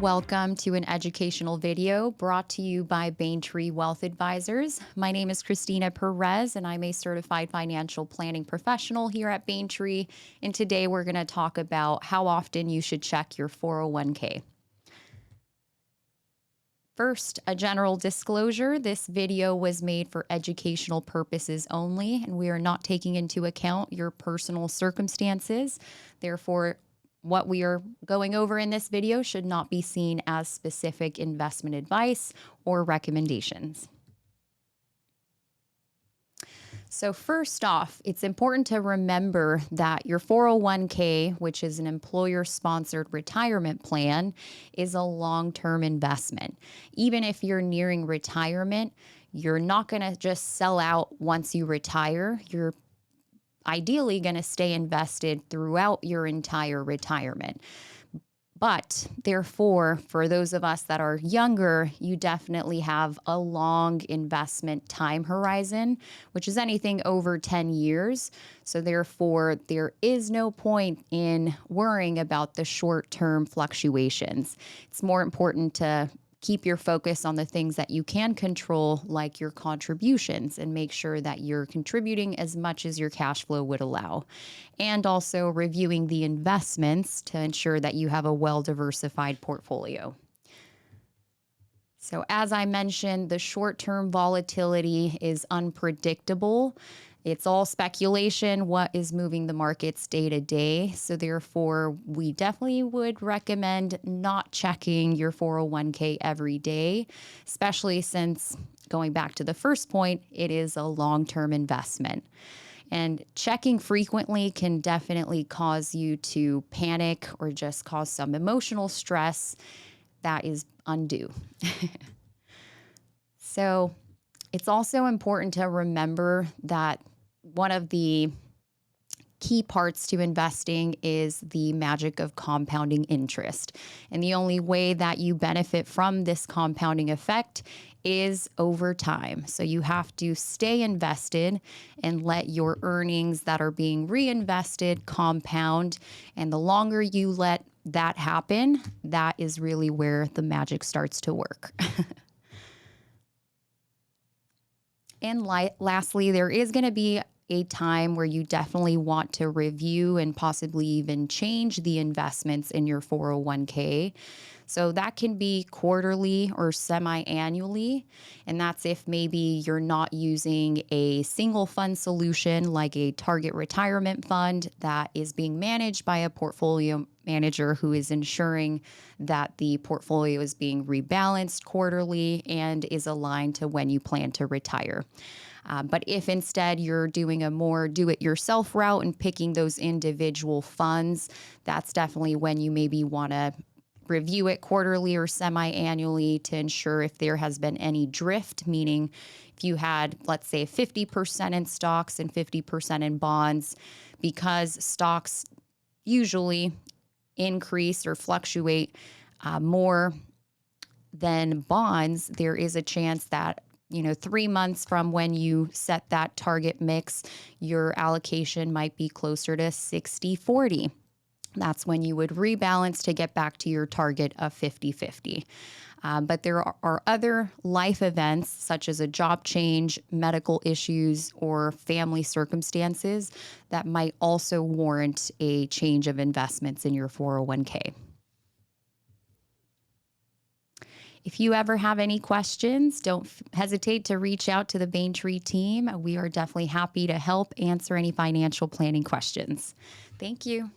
Welcome to an educational video brought to you by Baintree Wealth Advisors. My name is Christina Perez, and I'm a certified financial planning professional here at Baintree. And today we're going to talk about how often you should check your 401k. First, a general disclosure. This video was made for educational purposes only, and we are not taking into account your personal circumstances. Therefore, what we are going over in this video should not be seen as specific investment advice or recommendations. So first off, it's important to remember that your 401k, which is an employer-sponsored retirement plan, is a long-term investment. Even if you're nearing retirement, you're not going to just sell out once you retire. You're ideally going to stay invested throughout your entire retirement. But therefore, for those of us that are younger, you definitely have a long investment time horizon, which is anything over 10 years. So therefore, there is no point in worrying about the short-term fluctuations. It's more important to keep your focus on the things that you can control, like your contributions, and make sure that you're contributing as much as your cash flow would allow. And also reviewing the investments to ensure that you have a well-diversified portfolio. So as I mentioned, the short-term volatility is unpredictable. It's all speculation, what is moving the markets day to day. So therefore, we definitely would recommend not checking your 401k every day, especially since, going back to the first point, it is a long-term investment. And checking frequently can definitely cause you to panic or just cause some emotional stress that is undue. So it's also important to remember that one of the key parts to investing is the magic of compounding interest. And the only way that you benefit from this compounding effect is over time. So you have to stay invested and let your earnings that are being reinvested compound. And the longer you let that happen, that is really where the magic starts to work. And lastly, there is going to be a time where you definitely want to review and possibly even change the investments in your 401k. So that can be quarterly or semi-annually. And that's if maybe you're not using a single fund solution like a target retirement fund that is being managed by a portfolio manager who is ensuring that the portfolio is being rebalanced quarterly and is aligned to when you plan to retire. But if instead you're doing a more do-it-yourself route and picking those individual funds, that's definitely when you maybe want to review it quarterly or semi-annually to ensure if there has been any drift, meaning if you had, let's say, 50% in stocks and 50% in bonds, because stocks usually increase or fluctuate more than bonds, there is a chance that 3 months from when you set that target mix, your allocation might be closer to 60-40. That's when you would rebalance to get back to your target of 50-50. But there are other life events, such as a job change, medical issues, or family circumstances that might also warrant a change of investments in your 401k. If you ever have any questions, don't hesitate to reach out to the Baintree team. We are definitely happy to help answer any financial planning questions. Thank you.